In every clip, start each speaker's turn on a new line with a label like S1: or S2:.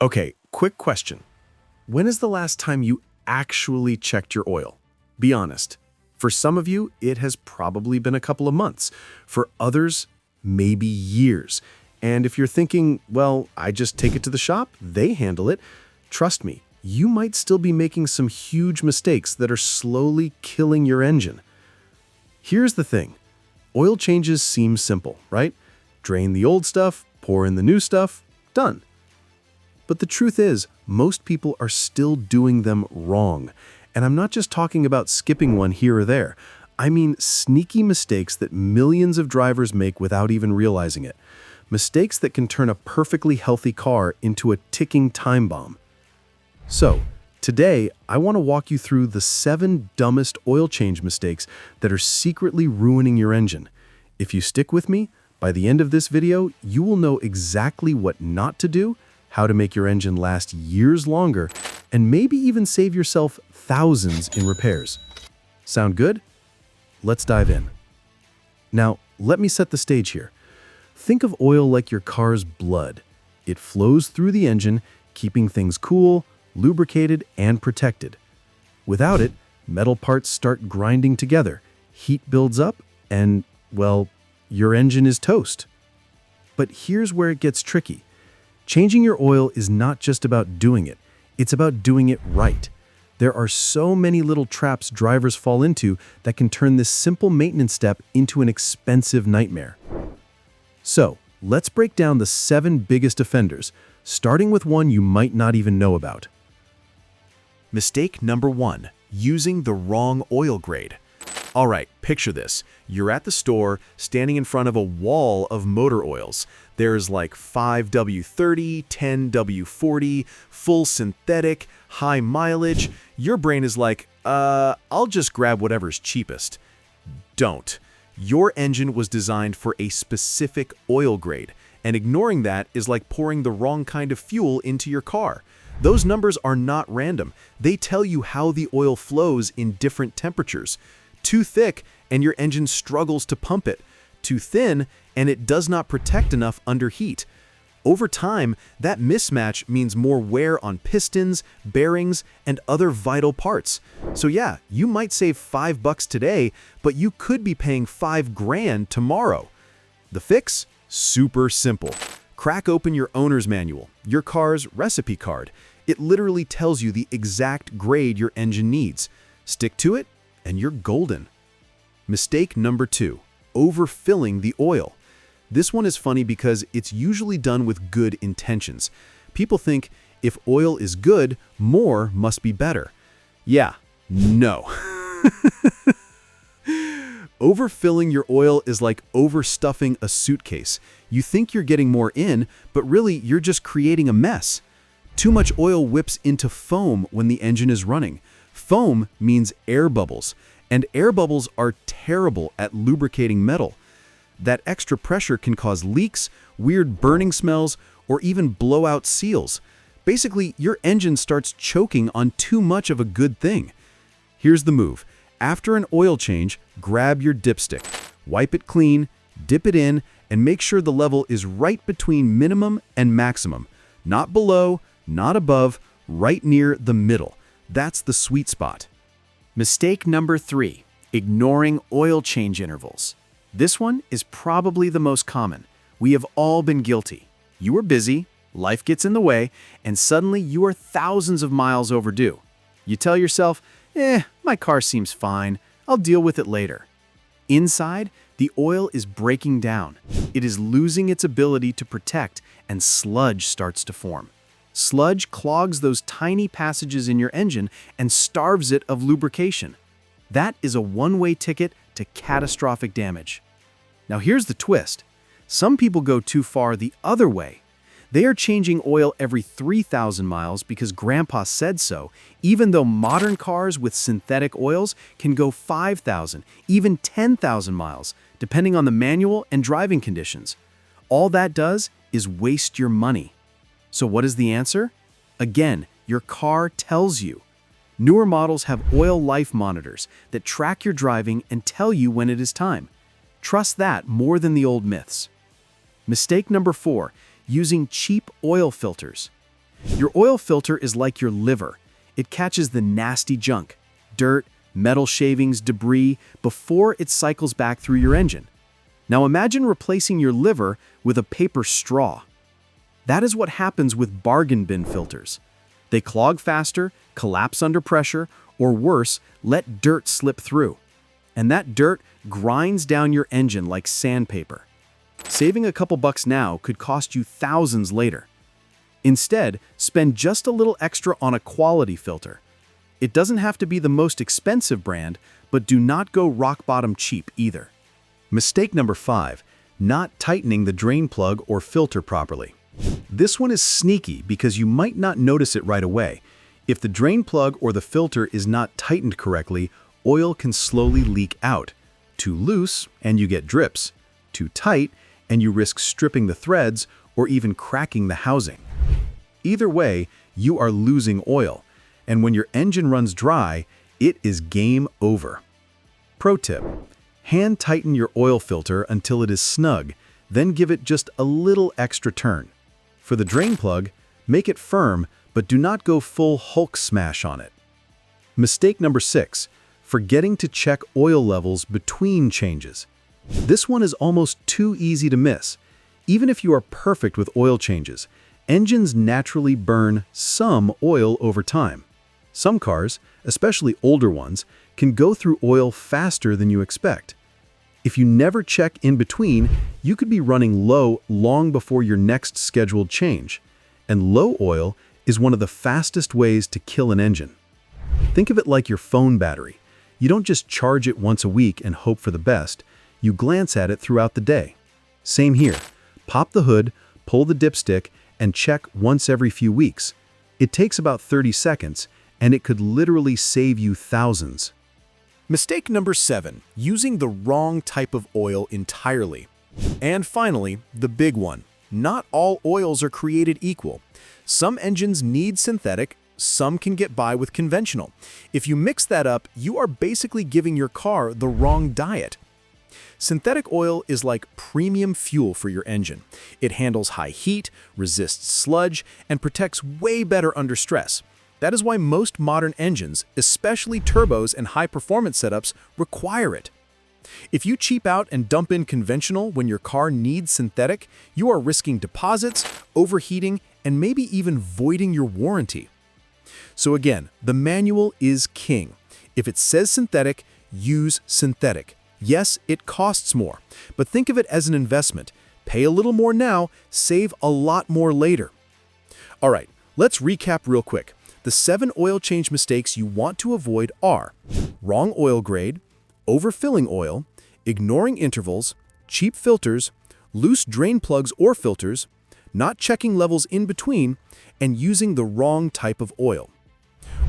S1: Okay, quick question. When is the last time you actually checked your oil? Be honest. For some of you, it has probably been a couple of months. For others, maybe years. And if you're thinking, well, I just take it to the shop, they handle it, trust me, you might still be making some huge mistakes that are slowly killing your engine. Here's the thing. Oil changes seem simple, right? Drain the old stuff, pour in the new stuff, done. But the truth is, most people are still doing them wrong. And I'm not just talking about skipping one here or there. I mean sneaky mistakes that millions of drivers make without even realizing it. Mistakes that can turn a perfectly healthy car into a ticking time bomb. So, today, I want to walk you through the 7 dumbest oil change mistakes that are secretly ruining your engine. If you stick with me, by the end of this video, you will know exactly what not to do, how to make your engine last years longer, and maybe even save yourself thousands in repairs. Sound good? Let's dive in. Now, let me set the stage here. Think of oil like your car's blood. It flows through the engine, keeping things cool, lubricated, and protected. Without it, metal parts start grinding together, heat builds up, and, well, your engine is toast. But here's where it gets tricky. Changing your oil is not just about doing it, it's about doing it right. There are so many little traps drivers fall into that can turn this simple maintenance step into an expensive nightmare. So, let's break down the 7 biggest offenders, starting with one you might not even know about.
S2: Mistake number 1, using the wrong oil grade. All right, picture this. You're at the store, standing in front of a wall of motor oils. There's like 5W30, 10W40, full synthetic, high mileage. Your brain is like, I'll just grab whatever's cheapest. Don't. Your engine was designed for a specific oil grade, and ignoring that is like pouring the wrong kind of fuel into your car. Those numbers are not random. They tell you how the oil flows in different temperatures. Too thick, and your engine struggles to pump it. Too thin, and it does not protect enough under heat. Over time, that mismatch means more wear on pistons, bearings, and other vital parts. So yeah, you might save $5 today, but you could be paying $5 grand tomorrow. The fix? Super simple. Crack open your owner's manual, your car's recipe card. It literally tells you the exact grade your engine needs. Stick to it, and you're golden. Mistake number 2, overfilling the oil. This one is funny because it's usually done with good intentions. People think if oil is good, more must be better. Yeah, no. Overfilling your oil is like overstuffing a suitcase. You think you're getting more in, but really you're just creating a mess. Too much oil whips into foam when the engine is running. Foam means air bubbles, and air bubbles are terrible at lubricating metal. That extra pressure can cause leaks, weird burning smells, or even blow out seals. Basically, your engine starts choking on too much of a good thing. Here's the move. After an oil change, grab your dipstick, wipe it clean, dip it in, and make sure the level is right between minimum and maximum. Not below, not above, right near the middle. That's the sweet spot.
S3: Mistake number 3, ignoring oil change intervals. This one is probably the most common. We have all been guilty. You are busy, life gets in the way, and suddenly you are thousands of miles overdue. You tell yourself, my car seems fine, I'll deal with it later. Inside, the oil is breaking down. It is losing its ability to protect, and sludge starts to form. Sludge clogs those tiny passages in your engine and starves it of lubrication. That is a one-way ticket to catastrophic damage. Now here's the twist. Some people go too far the other way. They are changing oil every 3,000 miles because Grandpa said so, even though modern cars with synthetic oils can go 5,000, even 10,000 miles, depending on the manual and driving conditions. All that does is waste your money. So what is the answer? Again, your car tells you. Newer models have oil life monitors that track your driving and tell you when it is time. Trust that more than the old myths. Mistake number 4, using cheap oil filters. Your oil filter is like your liver. It catches the nasty junk, dirt, metal shavings, debris, before it cycles back through your engine. Now imagine replacing your liver with a paper straw. That is what happens with bargain bin filters. They clog faster, collapse under pressure, or worse, let dirt slip through. And that dirt grinds down your engine like sandpaper. Saving a couple bucks now could cost you thousands later. Instead, spend just a little extra on a quality filter. It doesn't have to be the most expensive brand, but do not go rock bottom cheap either.
S2: Mistake number 5, not tightening the drain plug or filter properly. This one is sneaky because you might not notice it right away. If the drain plug or the filter is not tightened correctly, oil can slowly leak out. Too loose, and you get drips. Too tight, and you risk stripping the threads or even cracking the housing. Either way, you are losing oil, and when your engine runs dry, it is game over. Pro tip: hand tighten your oil filter until it is snug, then give it just a little extra turn. For the drain plug, make it firm, but do not go full Hulk smash on it. Mistake number 6, forgetting to check oil levels between changes. This one is almost too easy to miss. Even if you are perfect with oil changes, engines naturally burn some oil over time. Some cars, especially older ones, can go through oil faster than you expect. If you never check in between, you could be running low long before your next scheduled change. And low oil is one of the fastest ways to kill an engine. Think of it like your phone battery. You don't just charge it once a week and hope for the best. You glance at it throughout the day. Same here. Pop the hood, pull the dipstick, and check once every few weeks. It takes about 30 seconds, and it could literally save you thousands.
S3: Mistake number 7, using the wrong type of oil entirely. And finally, the big one. Not all oils are created equal. Some engines need synthetic, some can get by with conventional. If you mix that up, you are basically giving your car the wrong diet. Synthetic oil is like premium fuel for your engine. It handles high heat, resists sludge, and protects way better under stress. That is why most modern engines, especially turbos and high-performance setups, require it. If you cheap out and dump in conventional when your car needs synthetic, you are risking deposits, overheating, and maybe even voiding your warranty. So again, the manual is king. If it says synthetic, use synthetic. Yes, it costs more, but think of it as an investment. Pay a little more now, save a lot more later. All right, let's recap real quick. The 7 oil change mistakes you want to avoid are wrong oil grade, overfilling oil, ignoring intervals, cheap filters, loose drain plugs or filters, not checking levels in between, and using the wrong type of oil.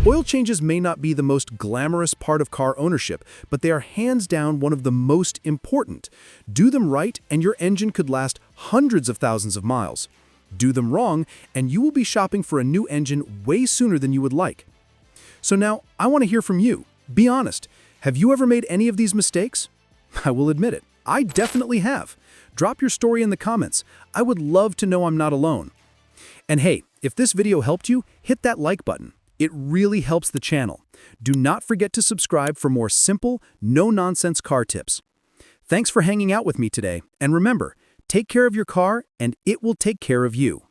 S3: Oil changes may not be the most glamorous part of car ownership, but they are hands down one of the most important. Do them right, and your engine could last hundreds of thousands of miles. Do them wrong, and you will be shopping for a new engine way sooner than you would like. So now, I want to hear from you. Be honest. Have you ever made any of these mistakes? I will admit it. I definitely have. Drop your story in the comments. I would love to know I'm not alone. And hey, if this video helped you, hit that like button. It really helps the channel. Do not forget to subscribe for more simple, no-nonsense car tips. Thanks for hanging out with me today, and remember, take care of your car and it will take care of you.